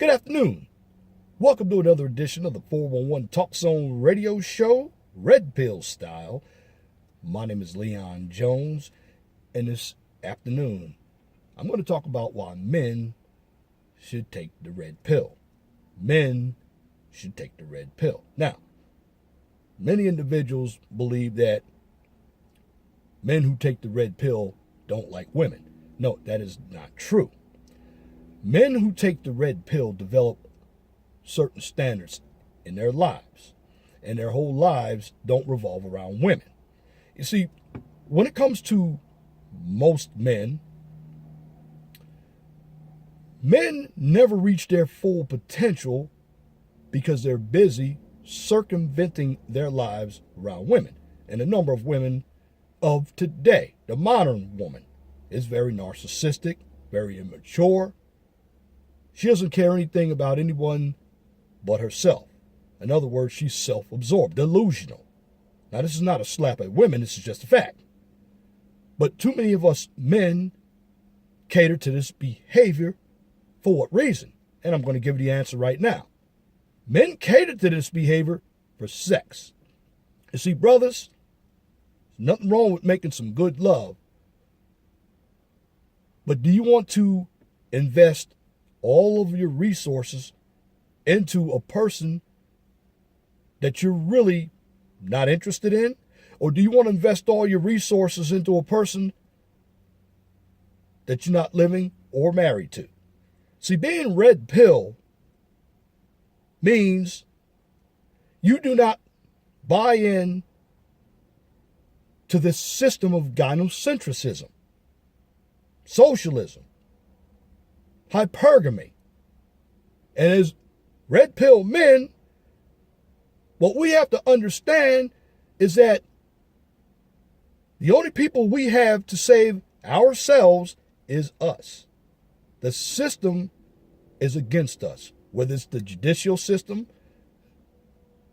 Good afternoon. Welcome to another edition of the 411 Talk Zone radio show, Red Pill style. My name is Leon Jones, and this afternoon, I'm going to talk about why men should take the red pill. Men should take the red pill. Now, many individuals believe that men who take the red pill don't like women. No, that is not true. Men who take the red pill develop certain standards in their lives, and their whole lives don't revolve around women. You see, when it comes to most men never reach their full potential because they're busy circumventing their lives around women. And a number of women of today, the modern woman, is very narcissistic, very immature. She doesn't care anything about anyone but herself. In other words, she's self-absorbed, delusional. Now, this is not a slap at women, this is just a fact. But too many of us men cater to this behavior. For what reason? And I'm going to give you the answer right now. Men cater to this behavior for sex. You see, brothers, there's nothing wrong with making some good love. But do you want to invest all of your resources into a person that you're really not interested in? Or do you want to invest all your resources into a person that you're not living or married to? See, being red pill means you do not buy in to this system of gynocentrism, socialism, hypergamy. And as red pill men, what we have to understand is that the only people we have to save ourselves is us. The system is against us, whether it's the judicial system,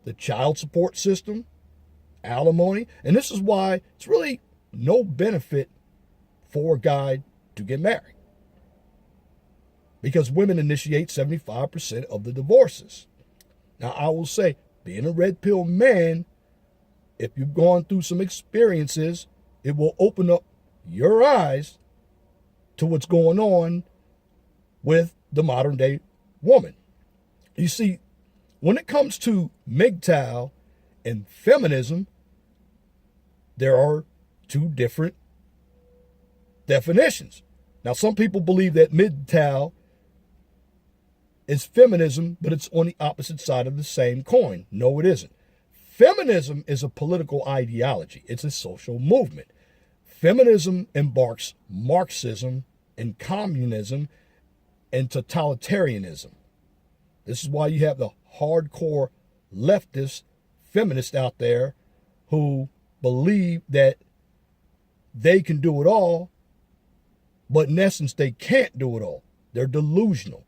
the child support system, alimony. And this is why it's really no benefit for a guy to get married, because women initiate 75% of the divorces. Now, I will say, being a red pill man, if you've gone through some experiences, it will open up your eyes to what's going on with the modern day woman. You see, when it comes to MGTOW and feminism, there are two different definitions. Now, some people believe that MGTOW is feminism, but it's on the opposite side of the same coin. No, it isn't. Feminism is a political ideology. It's a social movement. Feminism embarks Marxism and communism and totalitarianism. This is why you have the hardcore leftist feminists out there who believe that they can do it all, but in essence, they can't do it all. They're delusional.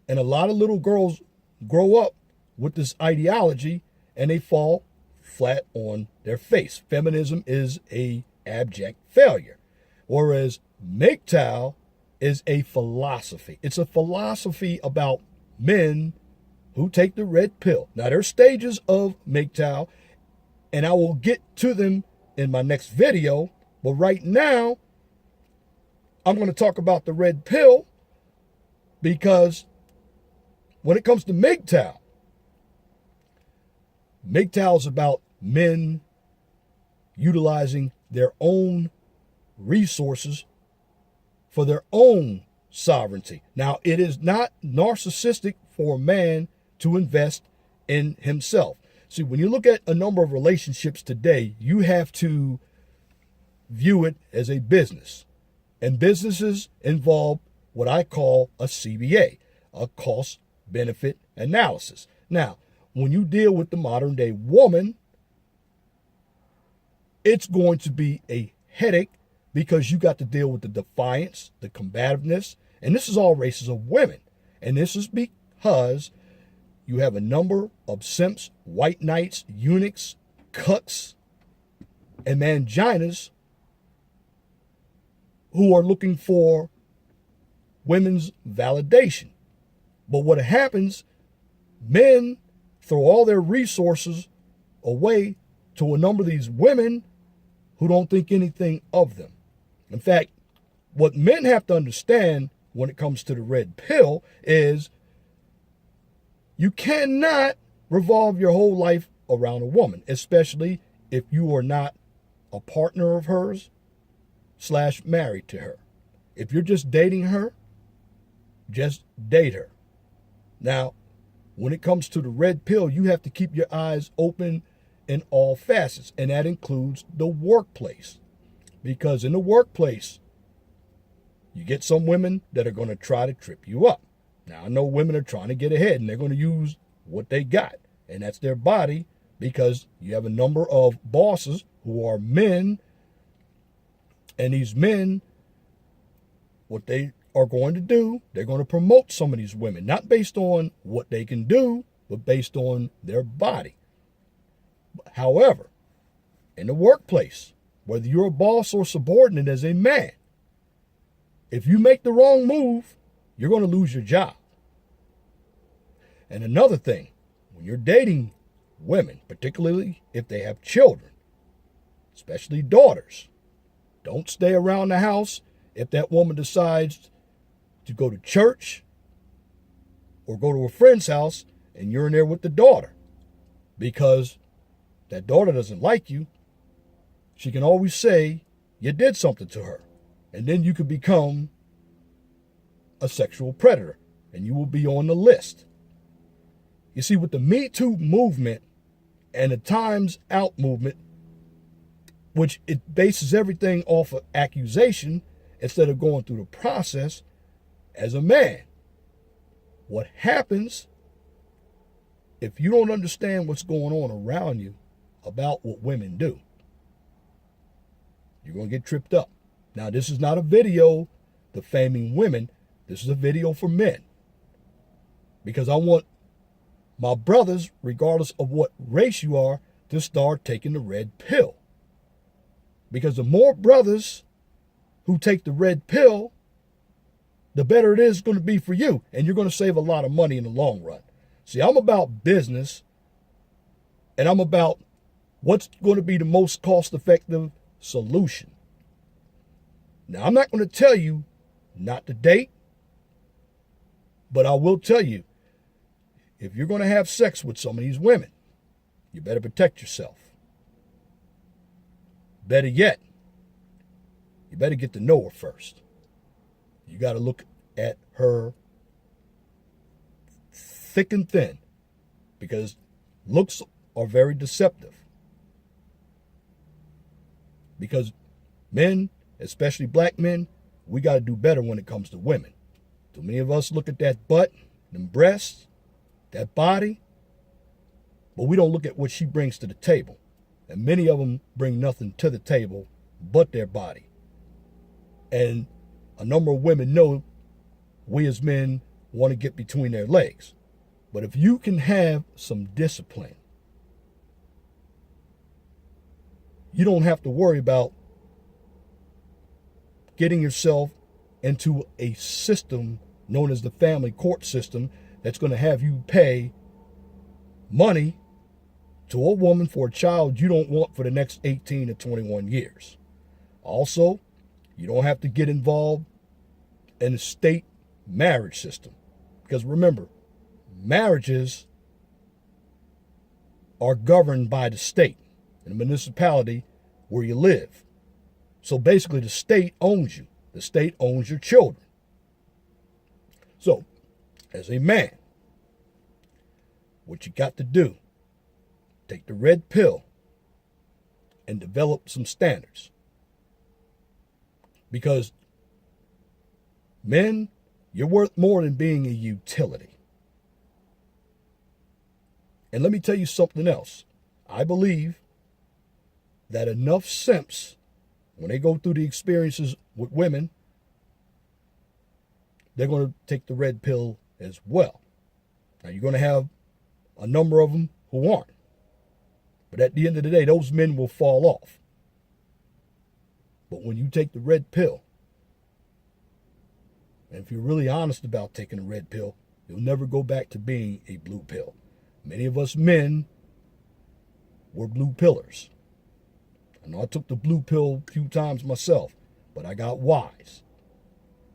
And a lot of little girls grow up with this ideology and they fall flat on their face. Feminism is a abject failure, whereas MGTOW is a philosophy. It's a philosophy about men who take the red pill. Now, there are stages of MGTOW, and I will get to them in my next video. But right now, I'm going to talk about the red pill, because when it comes to MGTOW is about men utilizing their own resources for their own sovereignty. Now, it is not narcissistic for a man to invest in himself. See, when you look at a number of relationships today, you have to view it as a business. And businesses involve what I call a CBA, a cost benefit analysis. Now, when you deal with the modern day woman, it's going to be a headache, because you got to deal with the defiance, the combativeness, and this is all races of women. And this is because you have a number of simps, white knights, eunuchs, cucks, and manginas who are looking for women's validation. But what happens, men throw all their resources away to a number of these women who don't think anything of them. In fact, what men have to understand when it comes to the red pill is you cannot revolve your whole life around a woman, especially if you are not a partner of hers / married to her. If you're just dating her, just date her. Now, when it comes to the red pill, you have to keep your eyes open in all facets, and that includes the workplace. Because in the workplace, you get some women that are going to try to trip you up. Now, I know women are trying to get ahead, and they're going to use what they got, and that's their body, because you have a number of bosses who are men, and these men, what they are going to do, they're going to promote some of these women, not based on what they can do, but based on their body. However, in the workplace, whether you're a boss or subordinate as a man, if you make the wrong move, you're going to lose your job. And another thing, when you're dating women, particularly if they have children, especially daughters, don't stay around the house if that woman decides to go to church or go to a friend's house and you're in there with the daughter, because that daughter doesn't like you. She can always say you did something to her, and then you could become a sexual predator and you will be on the list. You see, with the Me Too movement and the Times Out movement, which it bases everything off of accusation instead of going through the process, as a man, what happens if you don't understand what's going on around you about what women do? You're going to get tripped up. Now, this is not a video defaming women. This is a video for men. Because I want my brothers, regardless of what race you are, to start taking the red pill. Because the more brothers who take the red pill, the better it is going to be for you. And you're going to save a lot of money in the long run. See, I'm about business, and I'm about what's going to be the most cost-effective solution. Now, I'm not going to tell you not to date, but I will tell you, if you're going to have sex with some of these women, you better protect yourself. Better yet, you better get to know her first. You got to look at her thick and thin, because looks are very deceptive. Because men, especially black men, we got to do better when it comes to women. Too many of us look at that butt, them breasts, that body, but we don't look at what she brings to the table. And many of them bring nothing to the table but their body. And a number of women know we as men want to get between their legs. But if you can have some discipline, you don't have to worry about getting yourself into a system known as the family court system that's going to have you pay money to a woman for a child you don't want for the next 18 to 21 years. Also, you don't have to get involved in the state marriage system. Because remember, marriages are governed by the state and the municipality where you live. So basically, the state owns you. The state owns your children. So, as a man, what you got to do, take the red pill and develop some standards. Because men, you're worth more than being a utility. And let me tell you something else. I believe that enough simps, when they go through the experiences with women, they're going to take the red pill as well. Now, you're going to have a number of them who aren't. But at the end of the day, those men will fall off. But when you take the red pill, and if you're really honest about taking the red pill, You'll never go back to being a blue pill. Many of us men were blue pillars. I know I took the blue pill a few times myself, but I got wise.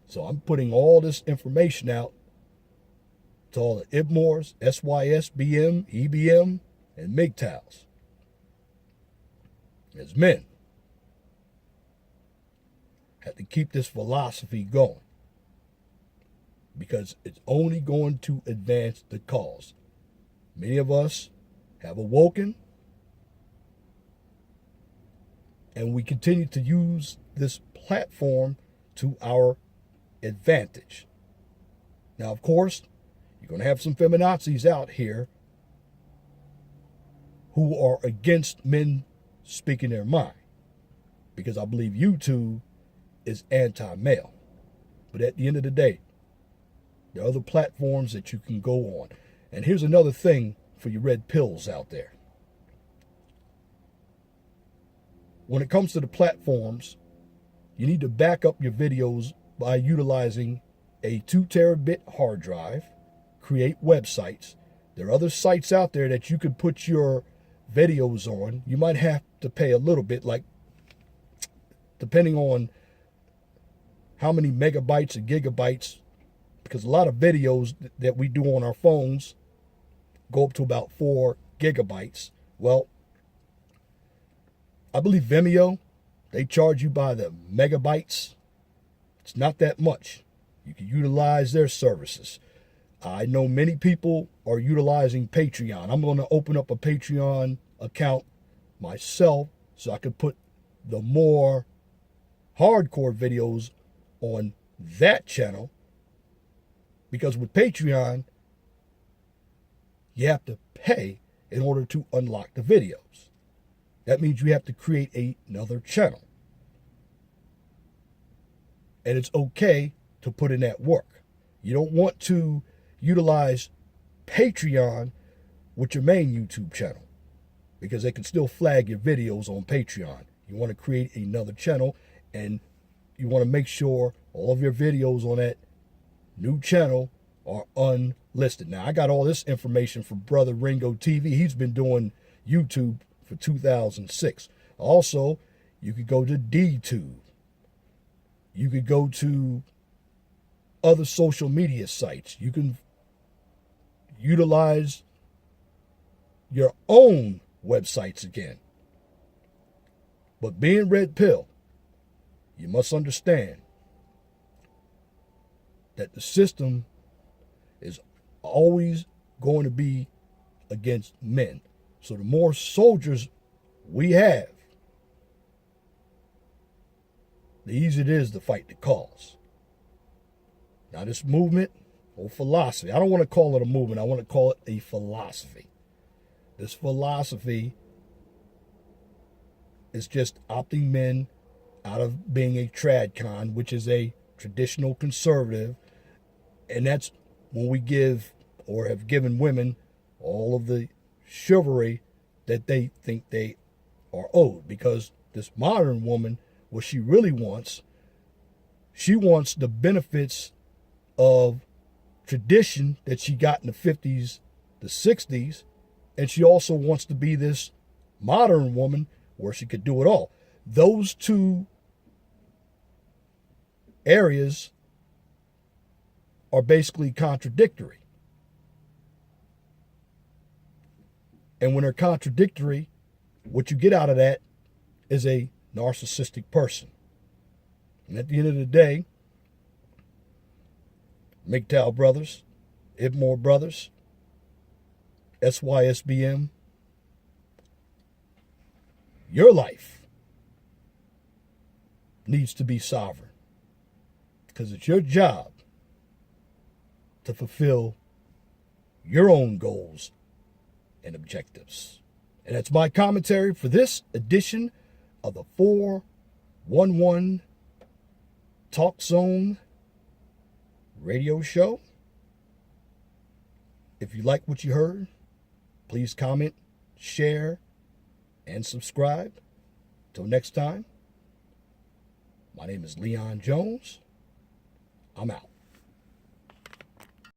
So I'm putting all this information out to all the IBMORs, SYS, BM, EBM, and MGTOWs. As men, have to keep this philosophy going because it's only going to advance the cause. Many of us have awoken, and we continue to use this platform to our advantage. Now, of course, you're going to have some feminazis out here who are against men speaking their mind, because I believe YouTube is anti-male. But at the end of the day, there are other platforms that you can go on. And here's another thing for you red pills out there. When it comes to the platforms, you need to back up your videos by utilizing a 2 terabit hard drive, create websites. There are other sites out there that you could put your videos on. You might have to pay a little bit, like depending on how many megabytes and gigabytes, because a lot of videos that we do on our phones go up to about 4 gigabytes. Well, I believe Vimeo, they charge you by the megabytes. It's not that much. You can utilize their services. I know many people are utilizing Patreon. I'm going to open up a Patreon account myself so I could put the more hardcore videos on that channel, because with Patreon, you have to pay in order to unlock the videos. That means you have to create another channel. And it's okay to put in that work. You don't want to utilize Patreon with your main YouTube channel, because they can still flag your videos on Patreon. You want to create another channel, and you want to make sure all of your videos on that new channel are unlisted. Now, I got all this information from Brother Ringo TV. He's been doing YouTube for 2006. Also, you could go to DTube. You could go to other social media sites. You can utilize your own websites again. But being red pill, you must understand that the system is always going to be against men. So the more soldiers we have, the easier it is to fight the cause. Now, this movement or philosophy, I don't want to call it a movement, I want to call it a philosophy. This philosophy is just opting men out of being a tradcon, which is a traditional conservative. And that's when we give or have given women all of the chivalry that they think they are owed. Because this modern woman, what she really wants, she wants the benefits of tradition that she got in the 50s, the 60s, and she also wants to be this modern woman where she could do it all. Those two areas are basically contradictory. And when they're contradictory, what you get out of that is a narcissistic person. And at the end of the day, MGTOW brothers, IBMOR brothers, SYSBM, your life needs to be sovereign, because it's your job to fulfill your own goals and objectives. And that's my commentary for this edition of the 411 Talk Zone radio show. If you like what you heard, please comment, share, and subscribe. Till next time, my name is Leon Jones. I'm out.